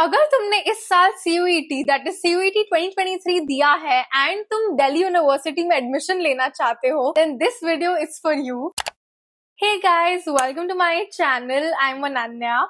अगर तुमने इस साल CUET दैट इज CUET 2023 दिया है एंड तुम दिल्ली यूनिवर्सिटी में एडमिशन लेना चाहते हो, then this video is for you. Hey guys, welcome to my channel. I'm Ananya.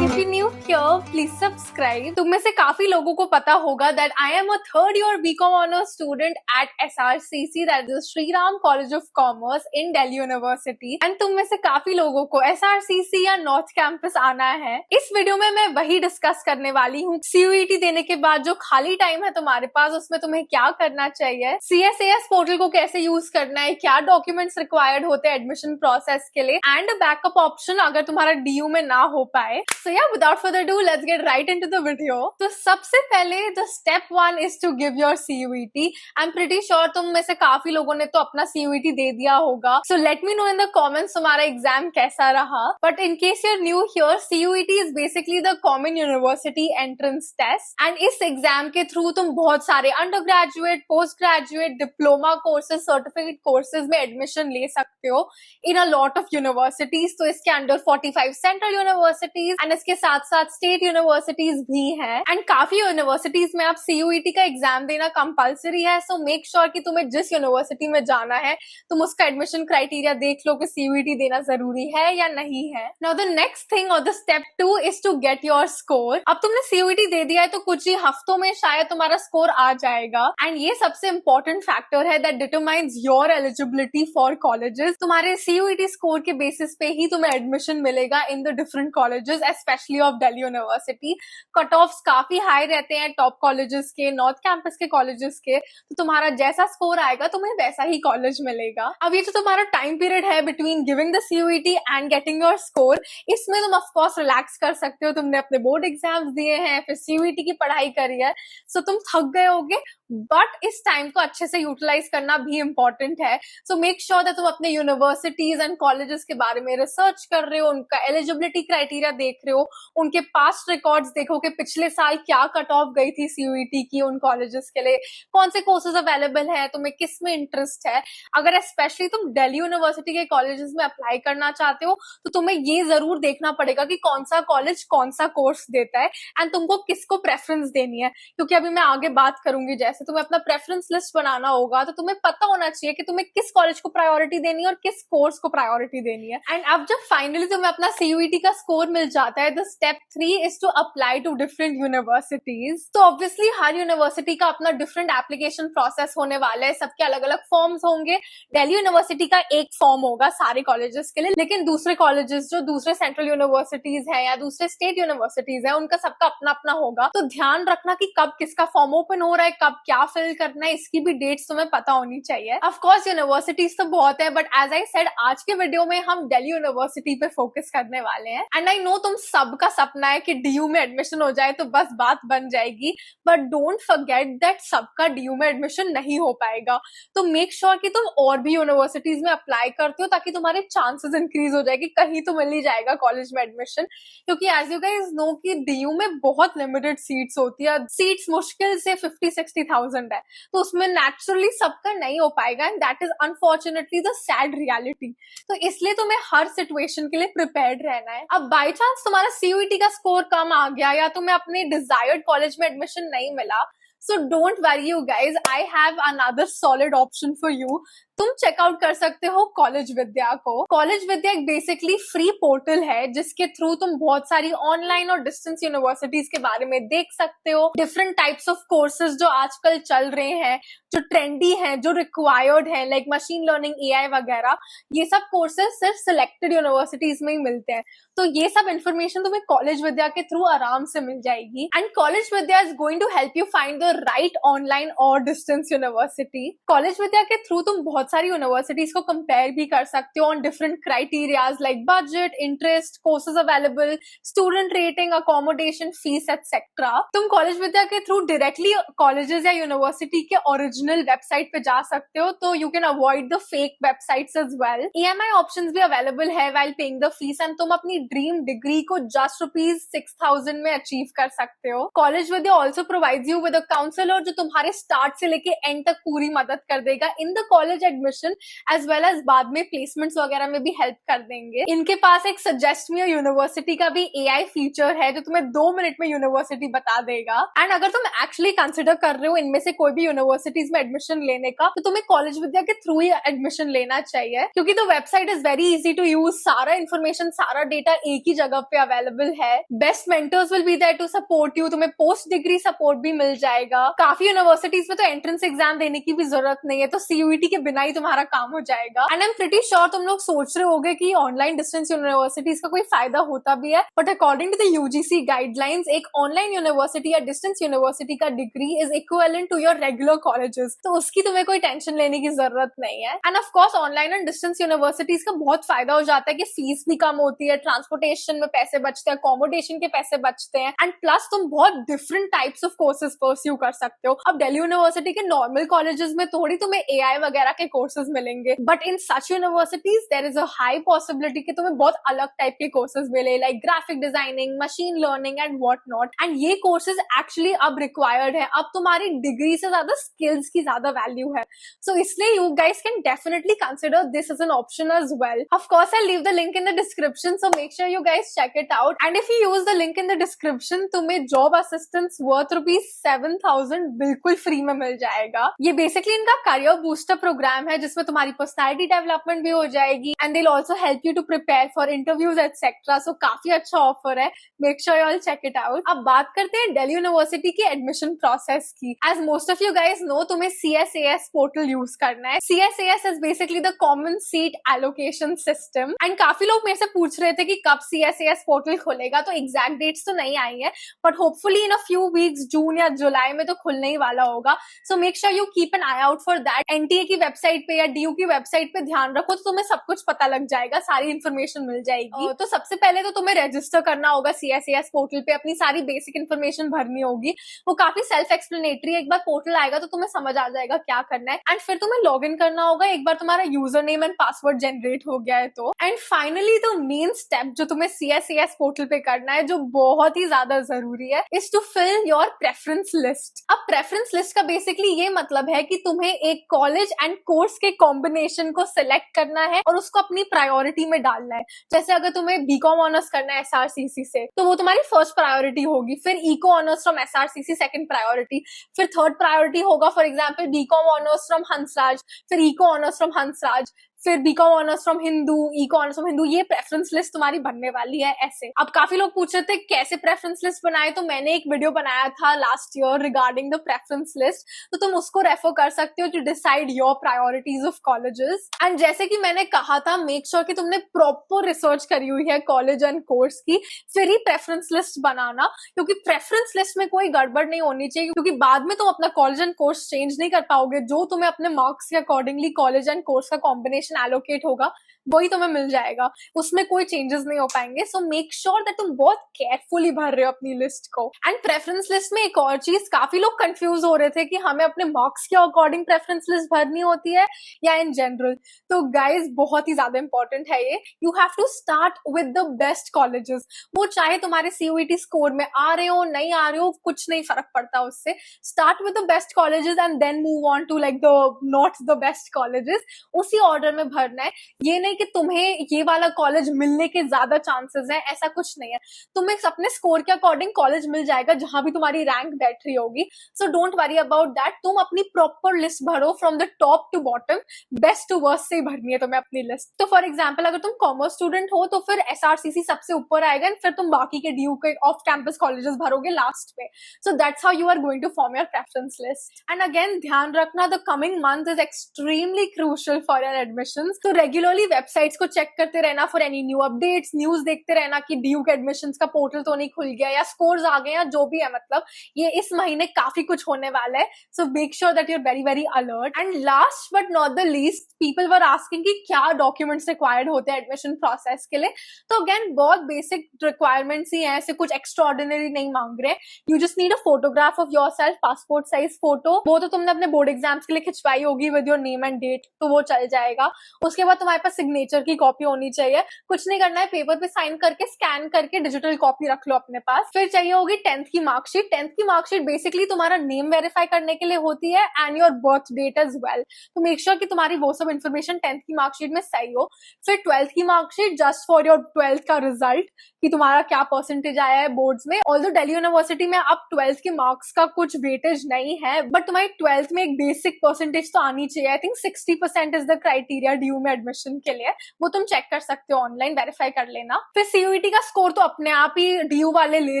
If you're new here, please subscribe. तुम में से काफी लोगों को पता होगा that I am a third year BCom honors student at SRCC, that is Shri Ram College of Commerce in Delhi University. And तुम में से काफी लोगों को SRCC या North Campus आना है। इस वीडियो में मैं वही डिस्कस करने वाली हूँ। CUET देने के बाद जो खाली टाइम है तुम्हारे पास, उसमें तुम्हें क्या करना चाहिए, CSAS पोर्टल को कैसे यूज करना है, क्या डॉक्यूमेंट्स रिक्वायर्ड होते हैं एडमिशन प्रोसेस के लिए, एंड बैकअप ऑप्शन अगर तुम्हारा DU में ना हो पाए। So yeah, without further ado, let's get right into the video. तो सबसे पहले the step 1 is to give your CUET. I'm pretty sure तुम में से काफी लोगों ने तो अपना CUET दे दिया होगा. So let me know in the comments तुम्हारा एग्जाम कैसा रहा. But in case you're new here, CUET is basically the Common University Entrance Test. And इस एग्जाम के थ्रू तुम बहुत सारे undergraduate, post graduate, diploma courses, certificate courses में admission ले सकते हो in a lot of universities. तो इसके अंडर 45 सेंट्रल यूनिवर्सिटीज एंड इसके साथ साथ स्टेट यूनिवर्सिटीज भी हैं, एंड काफी यूनिवर्सिटीज में आप CUET का एग्जाम देना कंपलसरी है। सो मेक श्योर कि तुम्हें जिस यूनिवर्सिटी में जाना है तुम उसका एडमिशन क्राइटेरिया देख लो कि CUET देना जरूरी है या नहीं है। नाउ द नेक्स्ट थिंग और the step 2 is to get your score. अब तुमने CUET दे दिया है तो कुछ ही हफ्तों में शायद तुम्हारा स्कोर आ जाएगा, एंड ये सबसे इंपॉर्टेंट फैक्टर है that determines your eligibility for colleges. तुम्हारे CUET स्कोर के बेसिस पे ही तुम्हें एडमिशन मिलेगा in the different colleges, specially of Delhi university. Cut offs काफी हाई रहते हैं टॉप कॉलेजेस के, नॉर्थ कैंपस के कॉलेजेस के, तो तुम्हारा जैसा स्कोर आएगा तुम्हें वैसा ही कॉलेज मिलेगा। अब ये जो तुम्हारा टाइम पीरियड है between giving the CUET and getting your score, इसमें तुम ऑफकोर्स रिलैक्स कर सकते हो। तुमने अपने बोर्ड एग्जाम्स दिए हैं, फिर CUET की पढ़ाई करी है, सो तुम थक गए होगे, बट इस टाइम को अच्छे से यूटिलाइज करना भी इंपॉर्टेंट है। सो मेक श्योर दैट तुम अपने यूनिवर्सिटीज एंड कॉलेजेस के बारे में रिसर्च कर रहे हो, उनका एलिजिबिलिटी क्राइटेरिया देख रहे हो, उनके पास्ट रिकॉर्ड्स देखो कि पिछले साल क्या कट ऑफ गई थी CUET की उन कॉलेजेस के लिए, कौन से कोर्सेज अवेलेबल है, तुम्हें किस में इंटरेस्ट है। अगर स्पेशली तुम दिल्ली यूनिवर्सिटी के कॉलेजेस में अप्लाई करना चाहते हो तो तुम्हें ये जरूर देखना पड़ेगा कि कौन सा कॉलेज कौन सा कोर्स देता है एंड तुमको किसको प्रेफरेंस देनी है, क्योंकि अभी मैं आगे बात करूंगी। जैसे तुम्हें अपना प्रेफरेंस लिस्ट बनाना होगा तो तुम्हें पता होना चाहिए कि तुम्हें किस कॉलेज को प्रायोरिटी देनी है और किस कोर्स को प्रायोरिटी देनी है। एंड अब जब फाइनली तुम्हें अपना CUET का स्कोर मिल जाता है, the step 3 is to apply to different universities. तो ऑब्वियसली हर यूनिवर्सिटी का अपना डिफरेंट एप्लीकेशन प्रोसेस होने वाला है, सबके अलग अलग फॉर्म्स होंगे। दिल्ली यूनिवर्सिटी का एक फॉर्म होगा सारे कॉलेजेस के लिए, लेकिन दूसरे कॉलेजेस जो दूसरे सेंट्रल यूनिवर्सिटीज है या दूसरे स्टेट यूनिवर्सिटीज है, उनका सबका अपना अपना होगा। तो ध्यान रखना कि कब किसका फॉर्म ओपन हो रहा है, कब क्या फिल करना है, इसकी भी डेट्स तुम्हें पता होनी चाहिए। ऑफ कोर्स यूनिवर्सिटीज तो बहुत है, बट एज आई सेड आज के वीडियो में हम दिल्ली यूनिवर्सिटी पे फोकस करने वाले हैं। एंड आई नो तुम सबका सपना है कि DU में एडमिशन हो जाए तो बस बात बन जाएगी, बट डोंट फॉरगेट दैट सबका DU में एडमिशन नहीं हो पाएगा। तो मेक श्योर कि तुम और भी यूनिवर्सिटीज में अप्लाई करते हो ताकि तुम्हारे चांसेस इंक्रीज हो जाए कि कहीं तो मिल ही जाएगा कॉलेज में एडमिशन, क्योंकि एज यू गाइस नो कि DU में बहुत लिमिटेड सीट्स होती है। सीट्स मुश्किल से 50-60,000 है, तो उसमें नेचुरली सबका नहीं हो पाएगा, and that is unfortunately the sad reality. तो इसलिए तुम्हें हर सिचुएशन के लिए प्रिपेयर्ड रहना है। अब बाय चांस तुम्हारा CUET का स्कोर कम आ गया या तुम्हें अपने डिजायर्ड कॉलेज में एडमिशन नहीं मिला, so don't worry you guys, I have another solid option for you. तुम चेकआउट कर सकते हो कॉलेज विद्या को। कॉलेज विद्या एक बेसिकली फ्री पोर्टल है जिसके थ्रू तुम बहुत सारी ऑनलाइन और डिस्टेंस यूनिवर्सिटीज के बारे में देख सकते हो। डिफरेंट टाइप्स ऑफ कोर्सेज जो आजकल चल रहे हैं, जो ट्रेंडी हैं, जो रिक्वायर्ड है, लाइक मशीन लर्निंग, AI वगैरह, ये सब कोर्सेज सिर्फ सिलेक्टेड यूनिवर्सिटीज में ही मिलते हैं। तो ये सब इन्फॉर्मेशन तुम्हें कॉलेज विद्या के थ्रू आराम से मिल जाएगी, and college Vidya is going to help you find the right online और डिस्टेंस यूनिवर्सिटी। कॉलेज विद्या के थ्रू तुम बहुत सारी यूनिवर्सिटीज को कंपेयर भी कर सकते हो on different criterias like budget, interest, courses available, student rating, accommodation, fees etcetera. तुम कॉलेज विद्या के थ्रू डायरेक्टली कॉलेजेस या यूनिवर्सिटी के ओरिजिनल वेबसाइट पे जा सकते हो, तो you can avoid the fake websites as well. EMI options भी अवेलेबल है while paying the fees, and तुम अपनी ड्रीम डिग्री को जस्ट ₹6,000 में अचीव कर सकते हो। College Vidya also provides you with a counsellor जो तुम्हारे स्टार्ट से लेके एंड तक पूरी मदद कर देगा in the college admission as well as बाद में प्लेसमेंट्स वगैरह में भी हेल्प कर देंगे। इनके पास एक सजेस्ट मी यूनिवर्सिटी का भी AI फीचर है जो तुम्हें 2 मिनट में यूनिवर्सिटी बता देगा। एंड अगर तुम एक्चुअली कंसिडर कर रहे हो इनमें से कोई भी यूनिवर्सिटीज में एडमिशन लेने का, तो तुम्हें कॉलेज विद्या के थ्रू ही एडमिशन लेना चाहिए, क्योंकि the website is very easy to use. सारा इन्फॉर्मेशन, सारा डेटा एक ही जगह पे अवेलेबल है। Best mentors will be there to support you. तुम्हें पोस्ट डिग्री सपोर्ट भी मिल जाएगा। काफी यूनिवर्सिटीज में तो एंट्रेंस एग्जाम देने की भी जरूरत नहीं है, तो CUET के बिना ही तुम्हारा काम हो जाएगा। And I am pretty sure तुम लोग सोच रहे होगे कि ऑनलाइन डिस्टेंस यूनिवर्सिटीज का कोई फायदा होता भी है, but according to the UGC guidelines एक ऑनलाइन यूनिवर्सिटी या डिस्टेंस यूनिवर्सिटी का degree is equivalent to your regular colleges, तो उसकी तुम्हें कोई टेंशन लेने की जरूरत नहीं है। End of course online and distance universities का बहुत फायदा हो जाता है कि फीस भी कम होती है, ट्रांसपोर्टेशन में पैसे बचते हैं, अकोमोडेशन के पैसे बचते हैं, एंड प्लस तुम बहुत different types of courses pursue कर सकते हो। अब दिल्ली यूनिवर्सिटी के नॉर्मल कॉलेजेस में थोड़ी तुम्हें AI वगैरह के कोर्सेज मिलेंगे, but in such universities there is a high possibility कि तुम्हें बहुत अलग टाइप के कोर्सेज मिले, like graphic designing, machine learning and what not. And ये कोर्सेज एक्चुअली अब रिक्वायर्ड है। अब तुम्हारी डिग्री से ज्यादा स्किल्स की ज्यादा वैल्यू है, सो इसलिए you guys can definitely consider this as an option as well. Of course I leave the link in the description, so make sure you guys check it out, and if you use the link in the description तुम्हें job assistance worth ₹7,000 बिल्कुल free में मिल जाएगा। ये basically इनका career booster programme है जिसमें तुम्हारी personality development भी हो जाएगी, and they also help you to prepare for interviews etcetera. So काफी अच्छा ऑफर है, make sure you all check it out. अब बात करते हैं दिल्ली यूनिवर्सिटी की एडमिशन प्रोसेस की। As most of you guys know, तुम्हें CSAS पोर्टल यूज करना है। CSAS is basically the common seat allocation system, and काफी लोग मेरे से पूछ रहे थे कि कब CSAS पोर्टल खुलेगा, तो एग्जैक्ट डेट्स तो नहीं आई है, but hopefully in a few weeks, June या जुलाई में तो खुलने ही वाला होगा। So make sure you keep an eye out for that. NTA की वेबसाइट पे या DU की वेबसाइट पे ध्यान रखो, तो तुम्हें सब कुछ पता लग जाएगा, सारी इन्फॉर्मेशन मिल जाएगी। तो सबसे पहले तो तुम्हें रजिस्टर करना होगा CSAS पोर्टल पे, अपनी सारी बेसिक इन्फॉर्मेशन भरनी होगी। वो काफी सेल्फ एक्सप्लेनेटरी है, एक बार पोर्टल आएगा तो तुम्हें समझ आ जाएगा क्या करना है। एंड फिर तुम्हें लॉग इन करना होगा एक बार तुम्हारा user name and password generate हो गया है तो। And finally the main step जो तुम्हें CSAS पोर्टल पे करना है, जो बहुत ही ज्यादा जरूरी है, is to fill your preference list. अब प्रेफरेंस लिस्ट का बेसिकली ये मतलब है कि तुम्हें एक कॉलेज एंड कोर्स के कॉम्बिनेशन को सिलेक्ट करना है और उसको अपनी प्रायोरिटी में डालना है। जैसे अगर तुम्हें BCom ऑनर्स करना है SRCC से, तो वो तुम्हारी फर्स्ट प्रायोरिटी होगी। फिर eco honours from SRCC second priority, फिर थर्ड प्रायोरिटी होगा for example BCom honours from Hansraj, फिर इको ऑनर्स फ्रॉम हंसराज, फिर BCom honours from Hindu, eco honours from Hindu. ये प्रेफरेंस लिस्ट तुम्हारी बनने वाली है ऐसे। अब काफी लोग पूछ रहे थे कैसे प्रेफरेंस लिस्ट बनाए, तो मैंने एक वीडियो बनाया था last year regarding the preference list, तो तुम उसको रेफर कर सकते हो to decide your priorities of colleges. And जैसे कि मैंने कहा था, मेक श्योर कि तुमने प्रॉपर रिसर्च करी हुई है कॉलेज एंड कोर्स की, फिर ही प्रेफरेंस लिस्ट बनाना, क्योंकि प्रेफरेंस लिस्ट में कोई गड़बड़ नहीं होनी चाहिए, क्योंकि बाद में तुम अपना कॉलेज एंड कोर्स चेंज नहीं कर पाओगे। जो तुम्हें अपने मार्क्स के अकॉर्डिंगली कॉलेज एंड कोर्स का कॉम्बिनेशन एलोकेट होगा वही तुम्हें मिल जाएगा, उसमें कोई चेंजेस नहीं हो पाएंगे। सो मेक श्योर दैट तुम बहुत केयरफुली भर रहे हो अपनी लिस्ट को। एंड प्रेफरेंस लिस्ट में एक और चीज, काफी लोग कंफ्यूज हो रहे थे कि हमें अपने मार्क्स के अकॉर्डिंग प्रेफरेंस लिस्ट भरनी होती है या इन जनरल। तो गाइज बहुत ही ज्यादा इंपॉर्टेंट है ये। You have to start with the best colleges. वो चाहे तुम्हारे CUET स्कोर में आ रहे हो नहीं आ रहे हो, कुछ नहीं फर्क पड़ता उससे। Start with the best colleges and then move on to like the not the best colleges. उसी ऑर्डर में भरना है। ये नहीं कि तुम्हें ये वाला कॉलेज मिलने के ज्यादा चांसेस हैं, ऐसा कुछ नहीं है। तुम्हें अपने स्कोर के अकॉर्डिंग कॉलेज मिल जाएगा जहां भी तुम्हारी रैंक बैठ रही होगी। So don't worry about that. तुम अपनी प्रॉपर लिस्ट भरो from the top to bottom, best to worst से ही भरनी है तुम्हें अपनी लिस्ट। तो फॉर एग्जाम्पल अगर तुम कॉमर्स स्टूडेंट हो तो फिर SRCC सबसे ऊपर आएगा, एंड फिर तुम बाकी के DU के ऑफ कैंपस कॉलेजेस भरोगे लास्ट में। So that's how you are going to form your preference list. And again ध्यान रखना, the coming month is extremely crucial for your admissions. तो रेगुलरली वेबसाइट्स को चेक करते रहना for any new updates, news देखते रहना कि DU के एडमिशंस का पोर्टल तो नहीं खुल गया या स्कोर्स आ गए या जो भी है। मतलब ये इस महीने काफी कुछ होने वाला है, so make sure that you are very very alert. And last but not the least, people were asking कि क्या डॉक्यूमेंट्स रिक्वायर्ड होते हैं एडमिशन प्रोसेस के लिए। तो अगेन बहुत बेसिक रिक्वायरमेंट्स ही हैं, ऐसे कुछ एक्स्ट्रा ऑर्डिनरी नहीं मांग रहे। You just need a photograph of yourself, passport size photo. वो तो तुमने अपने बोर्ड एग्जाम्स के लिए खिंचवाई होगी with your name and date, तो वो चल जाएगा। उसके बाद तुम्हारे पास सिग्नेचर की कॉपी होनी चाहिए। कुछ नहीं करना है, पेपर पे साइन करके स्कैन करके डिजिटल कॉपी रख लो अपने पास। फिर चाहिए होगी 10th की मार्कशीट। 10th की मार्कशीट बेसिकली तुम्हारा नेम वेरीफाई करने के लिए होती है and your birth date as well. तो मेक श्योर कि तुम्हारी वो सब इन्फॉर्मेशन 10th की मार्कशीट में सही हो। फिर 12th की marksheet just for your 12th का रिजल्ट कि तुम्हारा क्या परसेंटेज आया है बोर्ड्स में। ऑल्दो दिल्ली यूनिवर्सिटी में अब 12th के मार्क्स का कुछ वेटेज नहीं है, बट तुम्हारी 12th में एक बेसिक परसेंटेज तो आनी चाहिए। I think 60% is the criteria due में एडमिशन के लिए। वो तुम चेक कर सकते हो ऑनलाइन, वेरीफाई कर लेना। फिर सीयूईटी का स्कोर तो अपने आप ही ड्यू वाले ले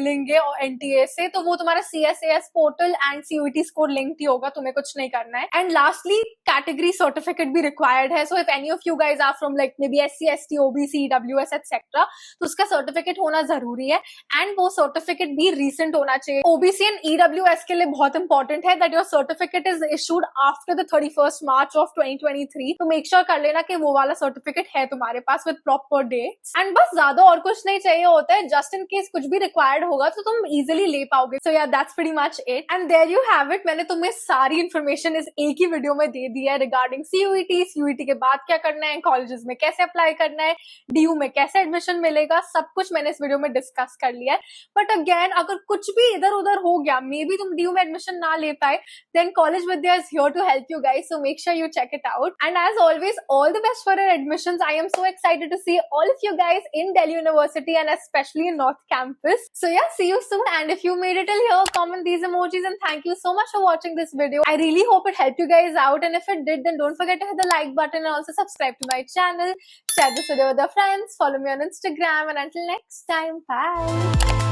लेंगे और एनटीए से, तो वो तुम्हारा CSAS portal and CUET score linked ही होगा, तुम्हें कुछ नहीं करना है। एंड लास्टली कैटेगरी सर्टिफिकेट भी रिक्वायर्ड है। So if any of you guys are from like maybe SC ST OBC EWS etcetera, तो उसका सर्टिफिकेट होना जरूरी है एंड वो सर्टिफिकेट भी रिसेंट होना चाहिए। OBC एंड EWS के लिए बहुत इंपॉर्टेंट है that your certificate is issued after the 31st March of 2023। तो मेक श्योर कर लेना कि वो वाला सर्टिफिकेट है तुम्हारे पास विद प्रॉपर डेट्स। एंड बस ज्यादा और कुछ नहीं चाहिए होता है, जस्ट इन केस कुछ भी रिक्वायर्ड होगा तो तुम इजिली ले पाओगे। सो या that's pretty much it and there you have it. मैंने तुम्हें सारी इन्फॉर्मेशन इस एक ही वीडियो में दे दी है रिगार्डिंग CUET के बाद क्या करना है, कॉलेजेस में कैसे अप्लाई करना है, DU में कैसे एडमिशन मिलेगा, सब कुछ मैंने इस वीडियो में डिस्कस कर लिया है। बट अगेन अगर कुछ भी इधर उधर हो गया, मे बी तुम DU में एडमिशन ना ले पाए, then college Vidya is here to help you guys, so make sure you check it out. And as always all the best for your admissions. I am so excited to see all of you guys in Delhi University and especially in North Campus. So yeah, see you soon, and if you made it till here, comment these emojis and thank you so much for watching this video. I really hope it helped you guys out, and if it did, then don't forget to hit the like button and also subscribe to my channel. Share this video with your friends, follow me on Instagram, and until next time, bye.